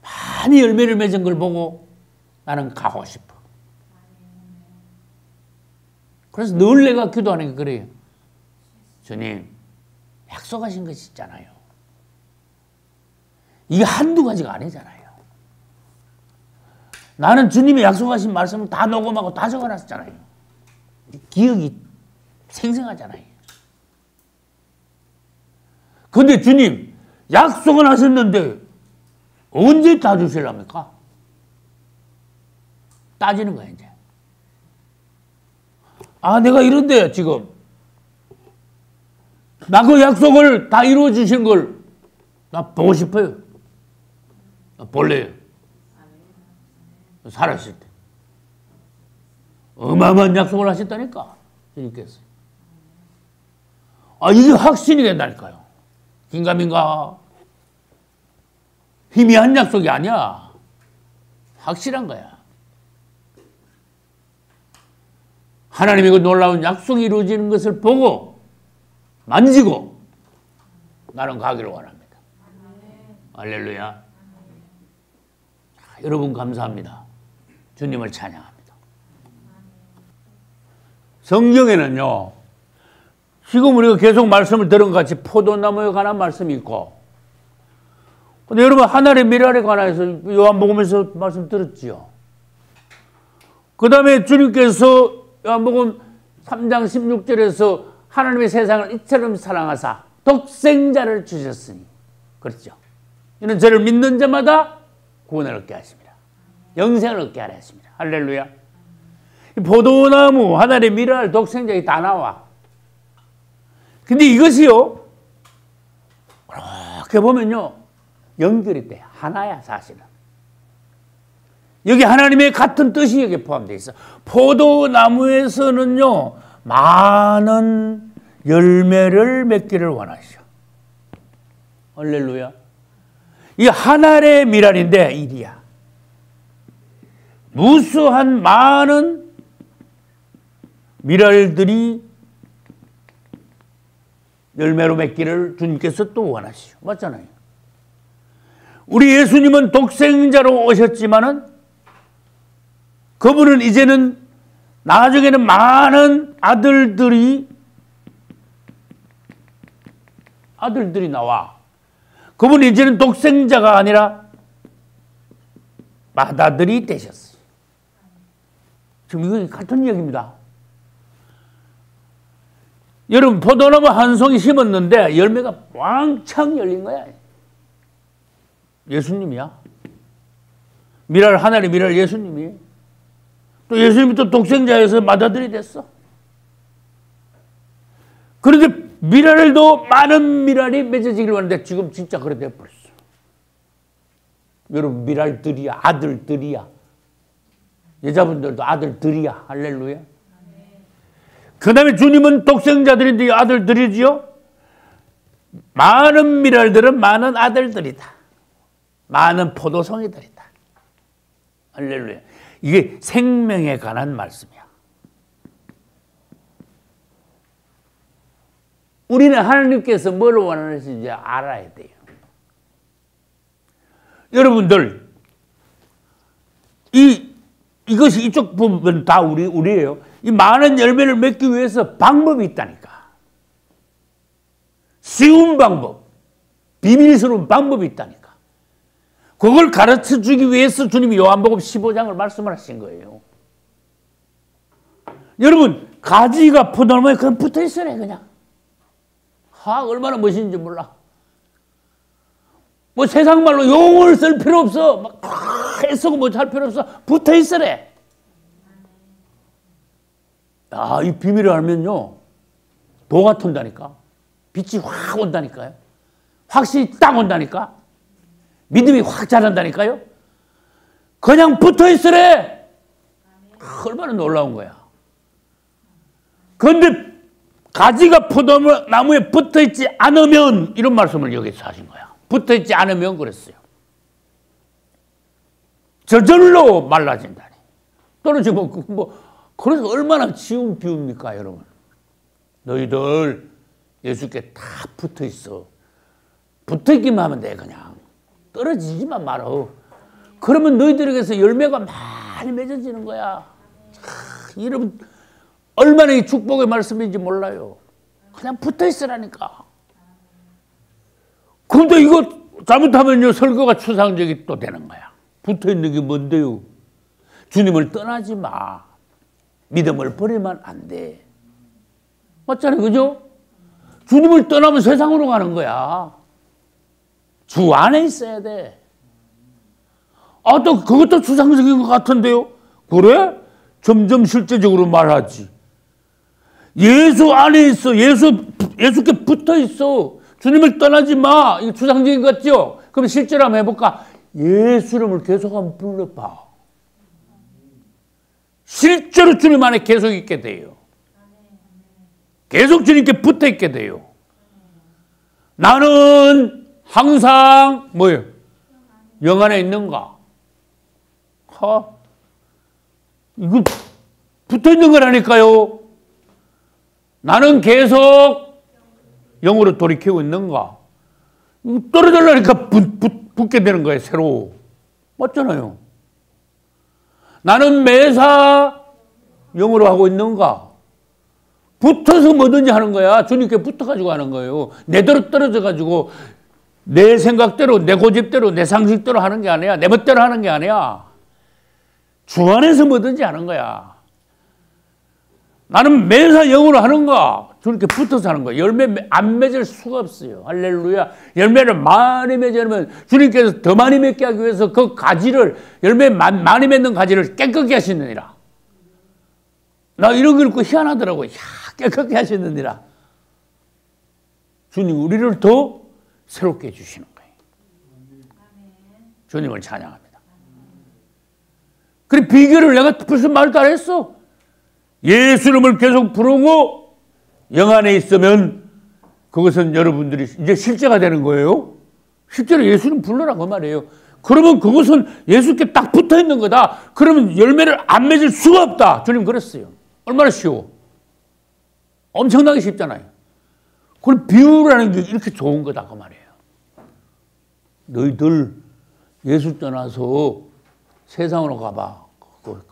A: 많이 열매를 맺은 걸 보고 나는 가고 싶어. 그래서 늘 내가 기도하는 게 그래요. 주님, 약속하신 것이 있잖아요. 이게 한두 가지가 아니잖아요. 나는 주님이 약속하신 말씀을 다 녹음하고 다 적어놨잖아요. 기억이 생생하잖아요. 근데 주님, 약속은 하셨는데 언제 다 주실랍니까? 따지는 거야, 이제. 아, 내가 이런데 지금 나 그 약속을 다 이루어 주신 걸 나 보고 싶어요. 나 볼래요. 살았을 때. 어마어마한 약속을 하셨다니까, 주님께서. 아, 이게 확신이 된다니까요. 긴가민가. 희미한 약속이 아니야. 확실한 거야. 하나님의 그 놀라운 약속이 이루어지는 것을 보고 만지고 나는 가기를 원합니다. 할렐루야. 여러분 감사합니다. 주님을 찬양합니다. 성경에는요, 지금 우리가 계속 말씀을 들은 것 같이 포도나무에 관한 말씀이 있고, 근데 여러분 하늘의 미랄에 관해서 요한복음에서 말씀 들었지요. 그 다음에 주님께서 요한복음 3장 16절에서 하나님의 세상을 이처럼 사랑하사 독생자를 주셨으니, 그렇죠. 이는 저를 믿는 자마다 구원을 얻게 하십니다. 영생을 얻게 하려 하십니다. 할렐루야. 포도나무, 하늘의 미랄, 독생자가 다 나와. 근데 이것이요, 그렇게 보면요, 연결이 돼. 하나야, 사실은. 여기 하나님의 같은 뜻이 여기 포함되어 있어. 포도나무에서는요, 많은 열매를 맺기를 원하시오. 할렐루야. 이 하늘의 미랄인데 일이야. 무수한 많은 미랄들이 열매로 맺기를 주님께서 또 원하시오. 맞잖아요. 우리 예수님은 독생자로 오셨지만은 그분은 이제는 나중에는 많은 아들들이 나와. 그분은 이제는 독생자가 아니라 맏아들이 되셨어요. 지금 이거 같은 이야기입니다. 여러분, 포도나무 한 송이 심었는데 열매가 왕창 열린 거야. 예수님이야. 미랄, 하늘의 미랄 예수님이. 또 예수님이 또 독생자에서 맏아들이 됐어. 그런데 미랄도 많은 미랄이 맺어지길 원하는데 지금 진짜 그래 돼버렸어. 여러분, 미랄들이야. 아들들이야. 여자분들도 아들들이야. 할렐루야. 그 다음에 주님은 독생자들인데 아들들이지요. 많은 미랄들은 많은 아들들이다. 많은 포도송이들이다. 할렐루야. 이게 생명에 관한 말씀이야. 우리는 하나님께서 뭘 원하시는지 알아야 돼요. 여러분들, 이것이 이쪽 부분 다 우리예요. 이 많은 열매를 맺기 위해서 방법이 있다니까. 쉬운 방법, 비밀스러운 방법이 있다니까. 그걸 가르쳐 주기 위해서 주님이 요한복음 15장을 말씀을 하신 거예요. 여러분, 가지가 포도나무에 그냥 붙어 있으래, 그냥. 얼마나 멋있는지 몰라. 뭐 세상 말로 용을 쓸 필요 없어. 막 애쓰고 뭐 할 필요 없어. 붙어 있으래. 이 비밀을 알면요, 도가 튼다니까. 빛이 확 온다니까요. 확실히 딱 온다니까. 믿음이 확 자란다니까요. 그냥 붙어 있으래. 얼마나 놀라운 거야. 그런데 가지가 포도나무에 붙어 있지 않으면, 이런 말씀을 여기서 하신 거야. 붙어 있지 않으면 그랬어요. 저절로 말라진다니. 떨어지면 그래서 얼마나 쉬운 비유입니까, 여러분. 너희들 예수께 다 붙어 있어. 붙어 있기만 하면 돼, 그냥. 떨어지지만 말어. 그러면 너희들에게서 열매가 많이 맺어지는 거야. 여러분, 얼마나 이 축복의 말씀인지 몰라요. 그냥 붙어 있으라니까. 그런데 이거 잘못하면요, 설교가 추상적이 또 되는 거야. 붙어 있는 게 뭔데요? 주님을 떠나지 마. 믿음을 버리면 안 돼. 맞잖아요, 그죠? 주님을 떠나면 세상으로 가는 거야. 주 안에 있어야 돼. 또 그것도 추상적인 것 같은데요? 그래? 점점 실제적으로 말하지. 예수 안에 있어. 예수께 붙어 있어. 주님을 떠나지 마. 이거 추상적인 것 같죠? 그럼 실제로 한번 해볼까? 예수 이름을 계속 한번 불러봐. 실제로 주님 안에 계속 있게 돼요. 계속 주님께 붙어 있게 돼요. 나는 항상 뭐예요? 영 안에 있는가? 이거 붙어 있는 거라니까요. 나는 계속 영으로 돌이키고 있는가? 이거 떨어지려니까 붙게 되는 거예요, 새로. 맞잖아요. 나는 매사 영으로 하고 있는가? 붙어서 뭐든지 하는 거야. 주님께 붙어가지고 하는 거예요. 내대로 떨어져가지고 내 생각대로, 내 고집대로, 내 상식대로 하는 게 아니야. 내 멋대로 하는 게 아니야. 주 안에서 뭐든지 하는 거야. 나는 매사 영으로 하는가? 주님께 붙어서 하는 거야. 열매 안 맺을 수가 없어요. 할렐루야. 열매를 많이 맺으면 주님께서 더 많이 맺게 하기 위해서 그 가지를, 열매 많이 맺는 가지를 깨끗게 하시느니라. 나 이런 거 읽고 희한하더라고. 깨끗게 하시느니라. 주님 우리를 더 새롭게 해주시는 거예요. 주님을 찬양합니다. 그래, 비결을 내가 벌써 말 다 했어. 예수 이름을 계속 부르고 영 안에 있으면 그것은 여러분들이 이제 실제가 되는 거예요. 실제로 예수 이름 불러라 그 말이에요. 그러면 그것은 예수께 딱 붙어 있는 거다. 그러면 열매를 안 맺을 수가 없다. 주님 그랬어요. 얼마나 쉬워. 엄청나게 쉽잖아요. 그걸 비유라는 게 이렇게 좋은 거다 그 말이에요. 너희들 예수 떠나서 세상으로 가봐. 그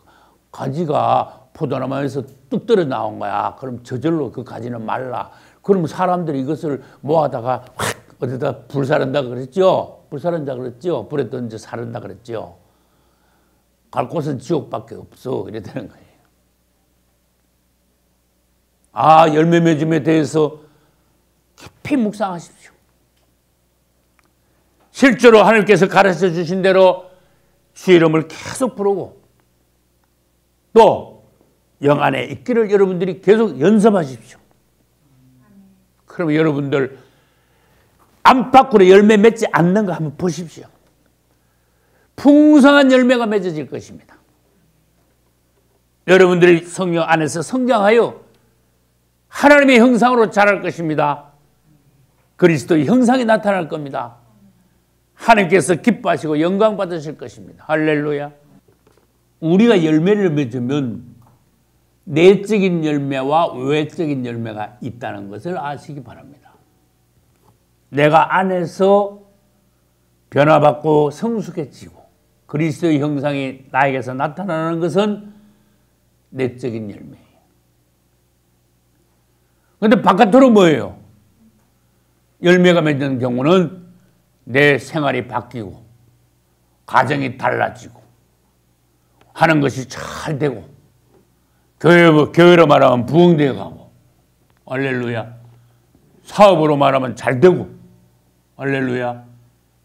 A: 가지가 포도나무에서 뚝 떨어 나온 거야. 그럼 저절로 그 가지는 말라. 그러면 사람들이 이것을 모아다가 확 어디다 불사른다 그랬죠. 불사른다 그랬죠. 불에 던져 사른다 그랬죠. 갈 곳은 지옥밖에 없어. 이래 되는 거예요. 열매 맺음에 대해서 깊이 묵상하십시오. 실제로 하나님께서 가르쳐 주신 대로 주 이름을 계속 부르고 또 영 안에 있기를 여러분들이 계속 연습하십시오. 그러면 여러분들 안팎으로 열매 맺지 않는 거 한번 보십시오. 풍성한 열매가 맺어질 것입니다. 여러분들이 성령 안에서 성장하여 하나님의 형상으로 자랄 것입니다. 그리스도의 형상이 나타날 겁니다. 하나님께서 기뻐하시고 영광 받으실 것입니다. 할렐루야. 우리가 열매를 맺으면 내적인 열매와 외적인 열매가 있다는 것을 아시기 바랍니다. 내가 안에서 변화받고 성숙해지고 그리스도의 형상이 나에게서 나타나는 것은 내적인 열매예요. 그런데 바깥으로 뭐예요? 열매가 맺는 경우는 내 생활이 바뀌고 가정이 달라지고 하는 것이 잘 되고 교회로 말하면 부흥되어 가고 할렐루야. 사업으로 말하면 잘 되고 할렐루야.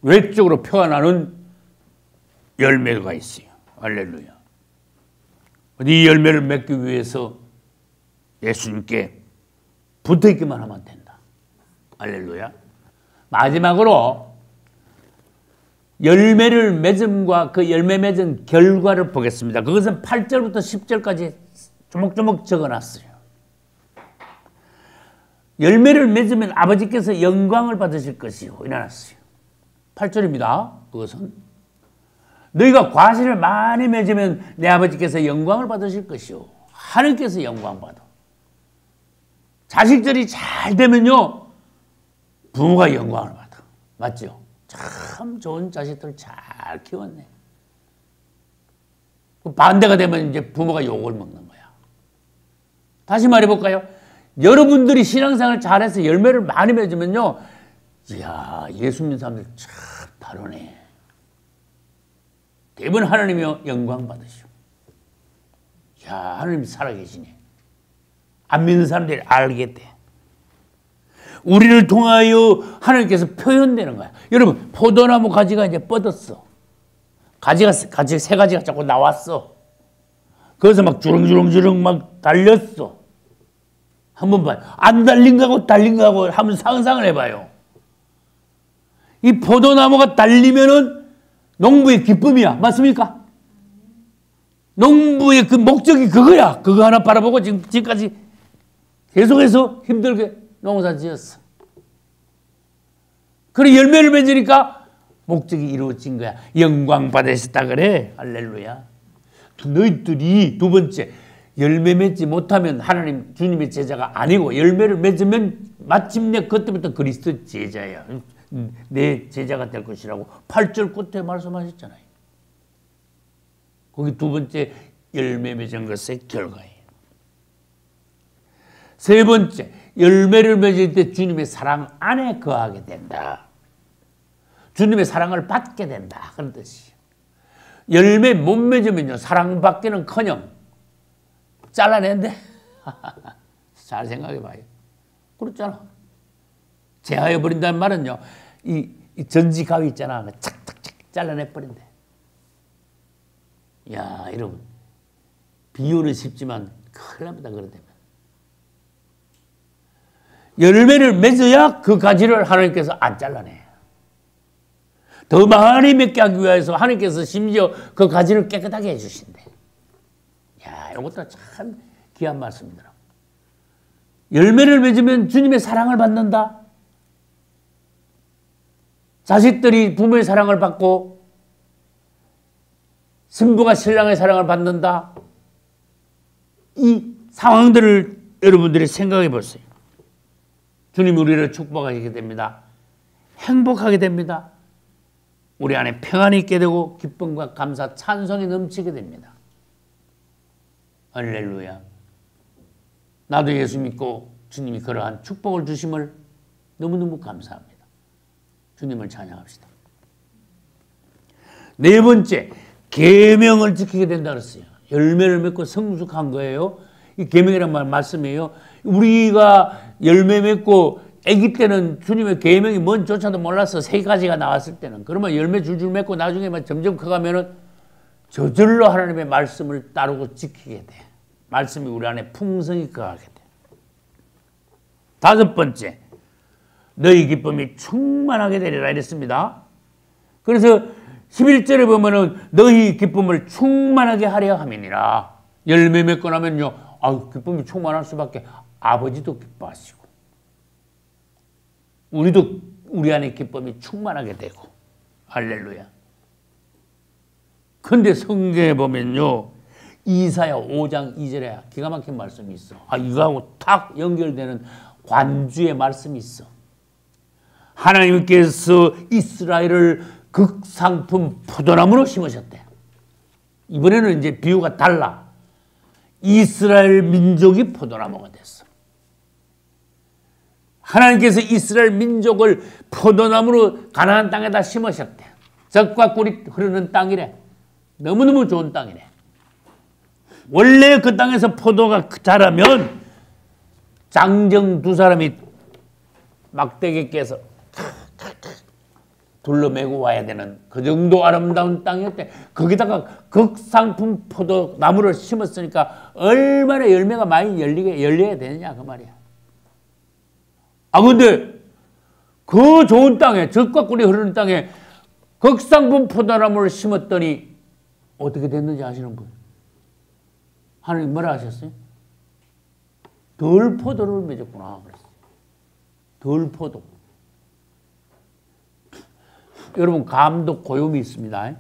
A: 외적으로 표현하는 열매가 있어요. 할렐루야. 이 열매를 맺기 위해서 예수님께 붙어있기만 하면 된다. 할렐루야. 마지막으로 열매를 맺음과 그 열매 맺은 결과를 보겠습니다. 그것은 8절부터 10절까지 조목조목 적어놨어요. 열매를 맺으면 아버지께서 영광을 받으실 것이요. 일어났어요. 8절입니다. 그것은 너희가 과실을 많이 맺으면 내 아버지께서 영광을 받으실 것이요. 하나님께서 영광 받아. 자식들이 잘 되면요. 부모가 영광을 받아. 맞죠? 참 좋은 자식들 잘 키웠네. 반대가 되면 이제 부모가 욕을 먹는 거야. 다시 말해볼까요? 여러분들이 신앙생활을 잘해서 열매를 많이 맺으면요. 이야, 예수 믿는 사람들 참 다르네. 대부분 하나님이 영광 받으시오. 이야, 하나님이 살아계시네. 안 믿는 사람들이 알겠대. 우리를 통하여 하나님께서 표현되는 거야. 여러분, 포도나무 가지가 이제 뻗었어. 가지 세 가지가 자꾸 나왔어. 거기서 막 주렁주렁주렁 막 달렸어. 한번 봐요. 안 달린 거하고 달린 거하고 한번 상상을 해봐요. 이 포도나무가 달리면은 농부의 기쁨이야. 맞습니까? 농부의 그 목적이 그거야. 그거 하나 바라보고 지금까지 계속해서 힘들게 농사 지었어. 그래 열매를 맺으니까 목적이 이루어진 거야. 영광 받으셨다 그래. 할렐루야. 너희들이 두 번째 열매 맺지 못하면 하나님 주님의 제자가 아니고 열매를 맺으면 마침내 그때부터 그리스도 제자야. 내 제자가 될 것이라고 8절 끝에 말씀하셨잖아요. 거기 두 번째 열매 맺은 것의 결과예요. 세 번째 열매를 맺을 때 주님의 사랑 안에 거하게 된다. 주님의 사랑을 받게 된다. 그런 뜻이에요. 열매 못 맺으면요. 사랑받기는커녕 잘라낸대. 잘 생각해봐요. 그렇잖아. 제하여버린다는 말은요. 이 전지 가위 있잖아. 착착착 잘라내버린대. 야, 여러분. 비유는 쉽지만 큰일 납니다. 그러다면. 열매를 맺어야 그 가지를 하나님께서 안 잘라내. 더 많이 맺게 하기 위해서 하나님께서 심지어 그 가지를 깨끗하게 해주신대. 야, 이것도 참 귀한 말씀이더라고. 열매를 맺으면 주님의 사랑을 받는다. 자식들이 부모의 사랑을 받고 신부가 신랑의 사랑을 받는다. 이 상황들을 여러분들이 생각해 보세요. 주님이 우리를 축복하시게 됩니다. 행복하게 됩니다. 우리 안에 평안이 있게 되고 기쁨과 감사, 찬송이 넘치게 됩니다. 할렐루야. 나도 예수 믿고 주님이 그러한 축복을 주심을 너무너무 감사합니다. 주님을 찬양합시다. 네 번째, 계명을 지키게 된다 그랬어요. 열매를 맺고 성숙한 거예요. 이 계명이란 말씀이에요. 우리가 열매 맺고 아기 때는 주님의 계명이 뭔조차도 몰라서 세 가지가 나왔을 때는 그러면 열매 줄줄 맺고 나중에 점점 커가면은 저절로 하나님의 말씀을 따르고 지키게 돼. 말씀이 우리 안에 풍성히 거하게 돼. 다섯 번째, 너희 기쁨이 충만하게 되리라 이랬습니다. 그래서 11절에 보면은 너희 기쁨을 충만하게 하려 함이니라. 열매 맺고 나면요, 기쁨이 충만할 수밖에 아버지도 기뻐하시고 우리도 우리 안에 기쁨이 충만하게 되고 할렐루야. 근데 성경에 보면요 이사야 5장 2절에 기가 막힌 말씀이 있어. 이거하고 탁 연결되는 관주의 말씀이 있어. 하나님께서 이스라엘을 극상품 포도나무로 심으셨대. 이번에는 이제 비유가 달라. 이스라엘 민족이 포도나무가 됐어. 하나님께서 이스라엘 민족을 포도나무로 가나안 땅에다 심으셨대. 젖과 꿀이 흐르는 땅이래. 너무너무 좋은 땅이래. 원래 그 땅에서 포도가 자라면 장정 두 사람이 막대기 깨서 둘러매고 와야 되는 그 정도 아름다운 땅이었대. 거기다가 극상품 포도나무를 심었으니까 얼마나 열매가 많이 열려야 되느냐 그 말이야. 근데 그 좋은 땅에 젖과 꿀이 흐르는 땅에 극상품 포도나무를 심었더니 어떻게 됐는지 아시는 분? 하나님 뭐라 하셨어요? 덜 포도를 맺었구나 그랬어요. 덜 포도. 여러분 감도 고요미 있습니다.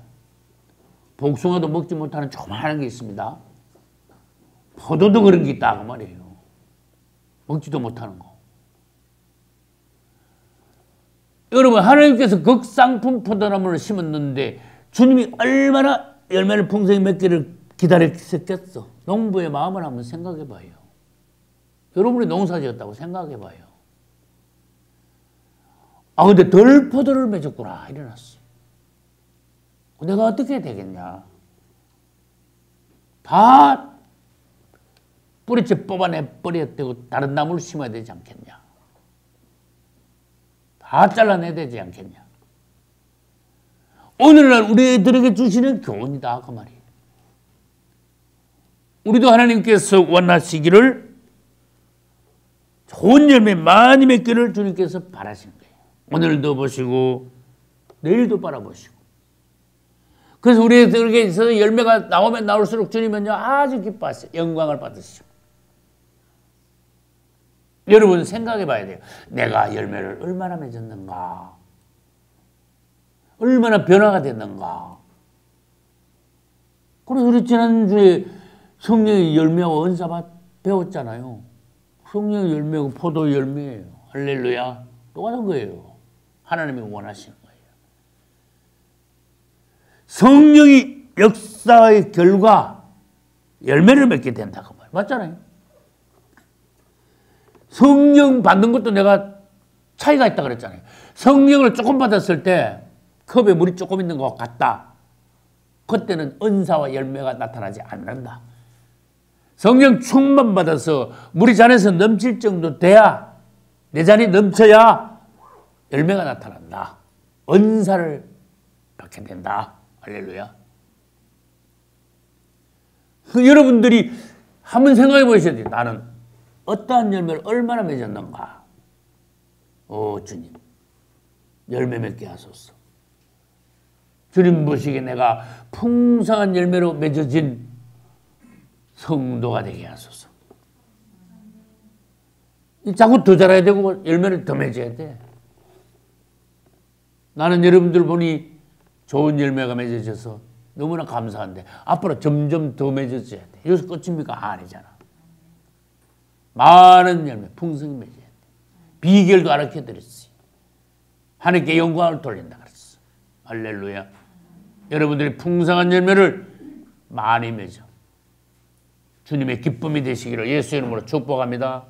A: 복숭아도 먹지 못하는 조그마한 게 있습니다. 포도도 그런 게 있다 그 말이에요. 먹지도 못하는 거. 여러분 하나님께서 극상품 포도나무를 심었는데 주님이 얼마나 열매를 풍성히 맺기를 기다렸겠어. 농부의 마음을 한번 생각해 봐요. 여러분이 농사지었다고 생각해 봐요. 근데 덜 포도를 맺었구나 일어났어. 내가 어떻게 해야 되겠냐. 다 뿌리째 뽑아내 버려야 되고 다른 나무를 심어야 되지 않겠냐. 다 잘라내야 되지 않겠냐. 오늘날 우리들에게 주시는 교훈이다 그 말이에요. 우리도 하나님께서 원하시기를 좋은 열매 많이 맺기를 주님께서 바라시는 거예요. 오늘도 보시고 내일도 바라보시고. 그래서 우리에게 있어서 열매가 나오면 나올수록 주님은요 아주 기뻐하세요. 영광을 받으시고. 여러분 생각해 봐야 돼요. 내가 열매를 얼마나 맺었는가. 얼마나 변화가 됐는가. 그래서 우리 지난주에 성령의 열매와 은사밭 배웠잖아요. 성령의 열매가 포도 열매예요. 할렐루야. 똑같은 거예요. 하나님이 원하시는 거예요. 성령이 역사의 결과 열매를 맺게 된다고 말이에요. 맞잖아요. 성령 받는 것도 내가 차이가 있다 그랬잖아요. 성령을 조금 받았을 때 컵에 물이 조금 있는 것 같다. 그때는 은사와 열매가 나타나지 않는다. 성령 충만 받아서 물이 잔에서 넘칠 정도 돼야 내 잔이 넘쳐야 열매가 나타난다. 은사를 받게 된다. 할렐루야. 여러분들이 한번 생각해 보셔야 돼요. 나는 어떠한 열매를 얼마나 맺었는가. 주님 열매 맺게 하소서. 주님 보시기에 내가 풍성한 열매로 맺어진 성도가 되게 하소서. 자꾸 더 자라야 되고 열매를 더 맺어야 돼. 나는 여러분들 보니 좋은 열매가 맺어져서 너무나 감사한데 앞으로 점점 더 맺어져야 돼. 여기서 끝입니까? 아니잖아. 많은 열매, 풍성히 맺어야 돼. 비결도 알려드렸어요. 하나님께 영광을 돌린다 그랬어. 할렐루야. 여러분들이 풍성한 열매를 많이 맺어 주님의 기쁨이 되시기를 예수 이름으로 축복합니다.